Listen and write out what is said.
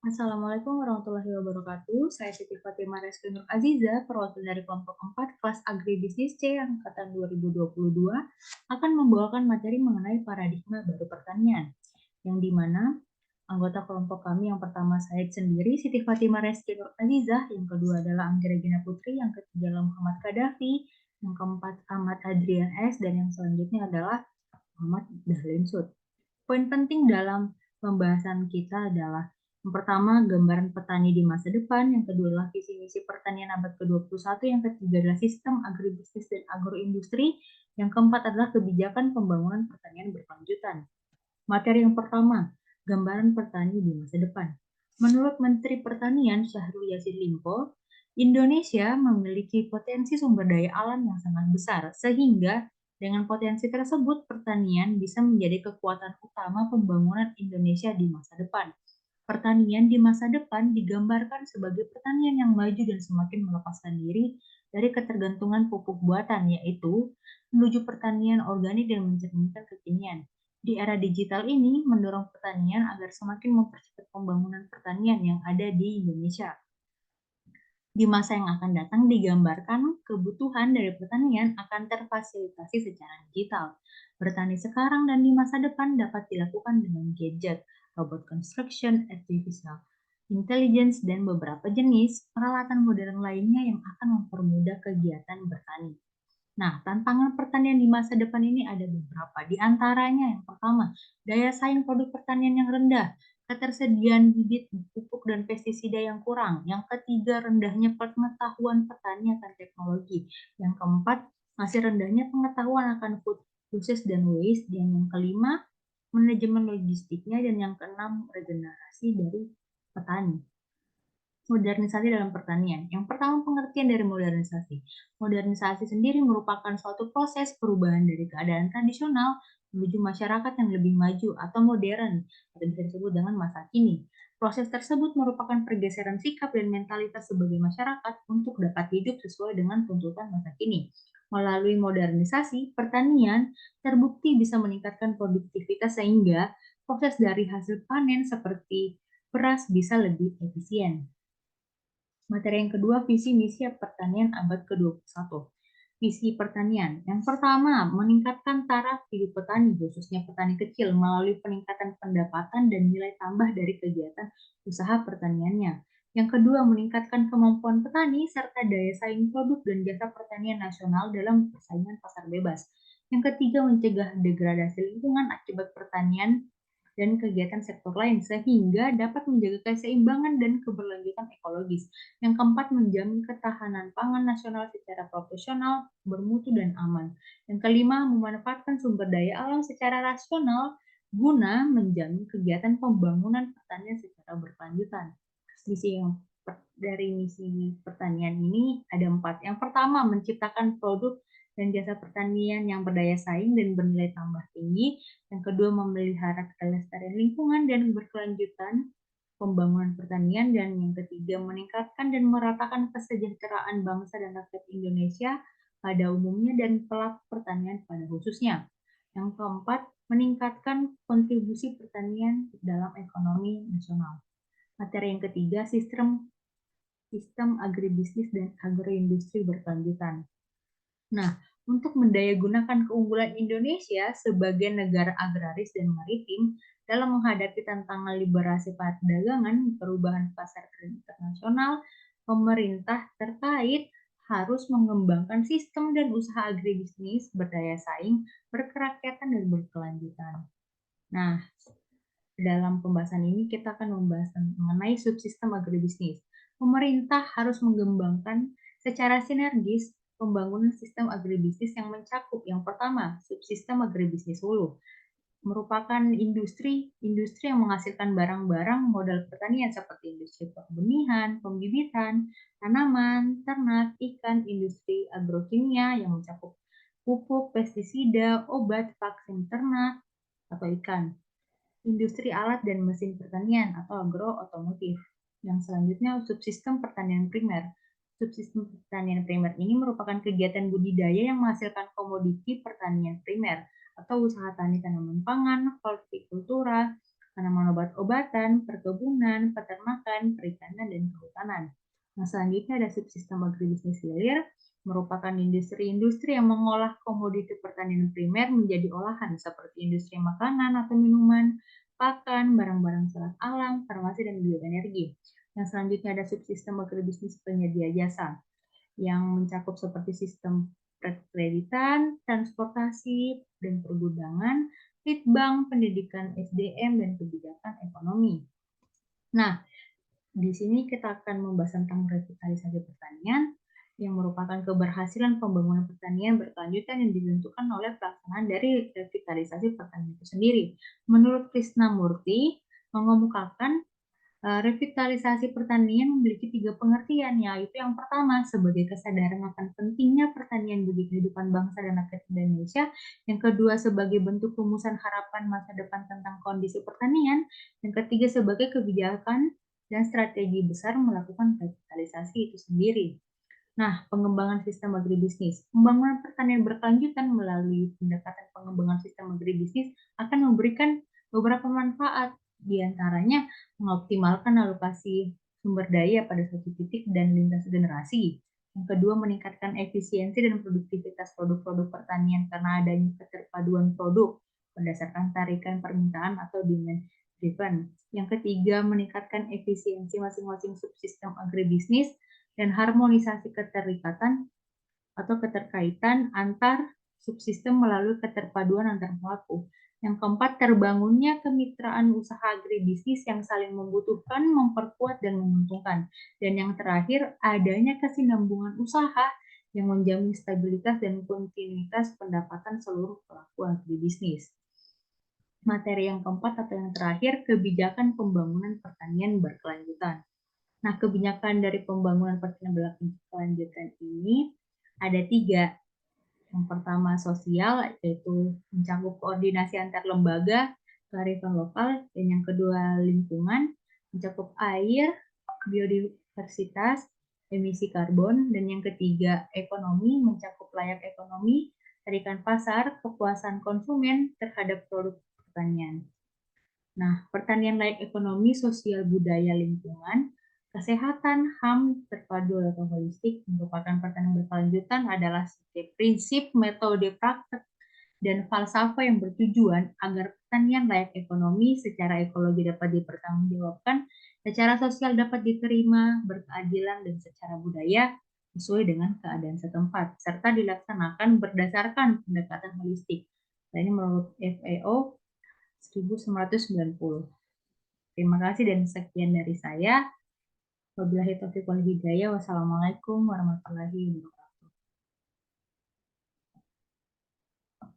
Assalamualaikum warahmatullahi wabarakatuh. Saya Siti Fatimah Reski Nur Aziza, perwakilan dari kelompok 4 kelas Agribisnis C angkatan 2022, akan membawakan materi mengenai paradigma baru pertanian, yang dimana anggota kelompok kami yang pertama saya sendiri, Siti Fatimah Reski Nur Aziza, yang kedua adalah Anggi Regina Putri, yang ketiga adalah Muhammad Kadafi, yang keempat Ahmad Adrian S, dan yang selanjutnya adalah Muhammad Dahlan Sud. Poin penting dalam pembahasan kita adalah yang pertama, gambaran petani di masa depan, yang kedua adalah visi misi pertanian abad ke-21, yang ketiga adalah sistem agribisnis dan agroindustri, yang keempat adalah kebijakan pembangunan pertanian berkelanjutan. Materi yang pertama, gambaran petani di masa depan. Menurut Menteri Pertanian Syahrul Yassin Limpo, Indonesia memiliki potensi sumber daya alam yang sangat besar, sehingga dengan potensi tersebut pertanian bisa menjadi kekuatan utama pembangunan Indonesia di masa depan. Pertanian di masa depan digambarkan sebagai pertanian yang maju dan semakin melepaskan diri dari ketergantungan pupuk buatan, yaitu menuju pertanian organik dan mencerminkan kekinian. Di era digital ini, mendorong pertanian agar semakin mempercepat pembangunan pertanian yang ada di Indonesia. Di masa yang akan datang digambarkan kebutuhan dari pertanian akan terfasilitasi secara digital. Bertani sekarang dan di masa depan dapat dilakukan dengan gadget, robot construction, artificial intelligence, dan beberapa jenis peralatan modern lainnya yang akan mempermudah kegiatan bertani. Nah, tantangan pertanian di masa depan ini ada beberapa. Di antaranya yang pertama, daya saing produk pertanian yang rendah, ketersediaan bibit, pupuk, dan pestisida yang kurang. Yang ketiga, rendahnya pengetahuan petani akan teknologi. Yang keempat, masih rendahnya pengetahuan akan food process dan waste. Dan yang kelima, manajemen logistiknya. Dan yang keenam, regenerasi dari petani. Modernisasi dalam pertanian. Yang pertama, pengertian dari modernisasi. Modernisasi sendiri merupakan suatu proses perubahan dari keadaan tradisional menuju masyarakat yang lebih maju atau modern, atau bisa disebut dengan masa kini. Proses tersebut merupakan pergeseran sikap dan mentalitas sebagai masyarakat untuk dapat hidup sesuai dengan tuntutan masa kini. Melalui modernisasi, pertanian terbukti bisa meningkatkan produktivitas sehingga proses dari hasil panen seperti beras bisa lebih efisien. Materi yang kedua, visi misi pertanian abad ke-21. Visi pertanian. Yang pertama, meningkatkan taraf hidup petani, khususnya petani kecil, melalui peningkatan pendapatan dan nilai tambah dari kegiatan usaha pertaniannya. Yang kedua, meningkatkan kemampuan petani serta daya saing produk dan jasa pertanian nasional dalam persaingan pasar bebas. Yang ketiga, mencegah degradasi lingkungan akibat pertanian dan kegiatan sektor lain sehingga dapat menjaga keseimbangan dan keberlanjutan ekologis. Yang keempat, menjamin ketahanan pangan nasional secara profesional, bermutu, dan aman. Yang kelima, memanfaatkan sumber daya alam secara rasional guna menjamin kegiatan pembangunan pertanian secara berkelanjutan. Misi pertanian ini ada 4. Yang pertama, menciptakan produk dan jasa pertanian yang berdaya saing dan bernilai tambah tinggi. Yang kedua, memelihara kelestarian lingkungan dan berkelanjutan pembangunan pertanian. Dan yang ketiga, meningkatkan dan meratakan kesejahteraan bangsa dan rakyat Indonesia pada umumnya dan pelaku pertanian pada khususnya. Yang keempat, meningkatkan kontribusi pertanian dalam ekonomi nasional. Materi yang ketiga, sistem agribisnis dan agroindustri berkelanjutan. Nah, untuk mendayagunakan keunggulan Indonesia sebagai negara agraris dan maritim dalam menghadapi tantangan liberasi perdagangan, perubahan pasar internasional, pemerintah terkait harus mengembangkan sistem dan usaha agribisnis berdaya saing, berkerakyatan, dan berkelanjutan. Nah, dalam pembahasan ini kita akan membahas mengenai subsistem agribisnis. Pemerintah harus mengembangkan secara sinergis pembangunan sistem agribisnis yang mencakup yang pertama, subsistem agribisnis hulu merupakan industri yang menghasilkan barang-barang modal pertanian seperti industri pembenihan, pembibitan, tanaman, ternak, ikan, industri agrokimia yang mencakup pupuk, pestisida, obat, vaksin ternak atau ikan, industri alat dan mesin pertanian atau agro-otomotif. Yang selanjutnya, subsistem pertanian primer. Subsistem pertanian primer ini merupakan kegiatan budidaya yang menghasilkan komoditi pertanian primer atau usaha tani tanaman pangan, hortikultura, tanaman obat-obatan, perkebunan, peternakan, perikanan, dan kehutanan. Nah, selanjutnya ada subsistem agribisnis hilir, merupakan industri-industri yang mengolah komoditi pertanian primer menjadi olahan seperti industri makanan atau minuman, pakan, barang-barang serat alam, farmasi, dan bioenergi. Yang selanjutnya ada subsistem agribisnis penyedia jasa yang mencakup seperti sistem kreditan, transportasi, dan pergudangan, litbang, pendidikan SDM, dan kebijakan ekonomi. Nah, di sini kita akan membahas tentang revitalisasi pertanian yang merupakan keberhasilan pembangunan pertanian berkelanjutan yang ditentukan oleh pelaksanaan dari revitalisasi pertanian itu sendiri. Menurut Krishnamurti, mengemukakan revitalisasi pertanian memiliki 3 pengertian, yaitu yang pertama sebagai kesadaran akan pentingnya pertanian bagi kehidupan bangsa dan rakyat Indonesia, yang kedua sebagai bentuk rumusan harapan masa depan tentang kondisi pertanian, yang ketiga sebagai kebijakan dan strategi besar melakukan revitalisasi itu sendiri. Nah, pengembangan sistem agribisnis. Pembangunan pertanian berkelanjutan melalui pendekatan pengembangan sistem agribisnis akan memberikan beberapa manfaat, di antaranya mengoptimalkan alokasi sumber daya pada satu titik dan lintas generasi. Yang kedua, meningkatkan efisiensi dan produktivitas produk-produk pertanian karena adanya keterpaduan produk berdasarkan tarikan permintaan atau demand driven. Yang ketiga, meningkatkan efisiensi masing-masing subsistem agribisnis dan harmonisasi keterikatan atau keterkaitan antar subsistem melalui keterpaduan antar pelaku. Yang keempat, terbangunnya kemitraan usaha agribisnis yang saling membutuhkan, memperkuat, dan menguntungkan. Dan yang terakhir, adanya kesinambungan usaha yang menjamin stabilitas dan kontinuitas pendapatan seluruh pelaku agribisnis. Materi yang keempat atau yang terakhir, kebijakan pembangunan pertanian berkelanjutan. Nah, kebijakan dari pembangunan pertanian berkelanjutan ini ada 3. Yang pertama sosial, yaitu mencakup koordinasi antar lembaga, kearifan lokal, dan yang kedua lingkungan, mencakup air, biodiversitas, emisi karbon, dan yang ketiga ekonomi, mencakup layak ekonomi, tarikan pasar, kepuasan konsumen terhadap produk pertanian. Nah, pertanian layak ekonomi, sosial, budaya, lingkungan, kesehatan, HAM, terpadu atau holistik merupakan pertanian berkelanjutan adalah setiap prinsip, metode, praktek, dan falsafah yang bertujuan agar pertanian layak ekonomi secara ekologi dapat dipertanggungjawabkan, secara sosial dapat diterima, berkeadilan, dan secara budaya sesuai dengan keadaan setempat, serta dilaksanakan berdasarkan pendekatan holistik. Nah, ini menurut FAO 1990. Terima kasih dan sekian dari saya. Wabillahi taufiq wal hidayah. Wassalamualaikum warahmatullahi wabarakatuh.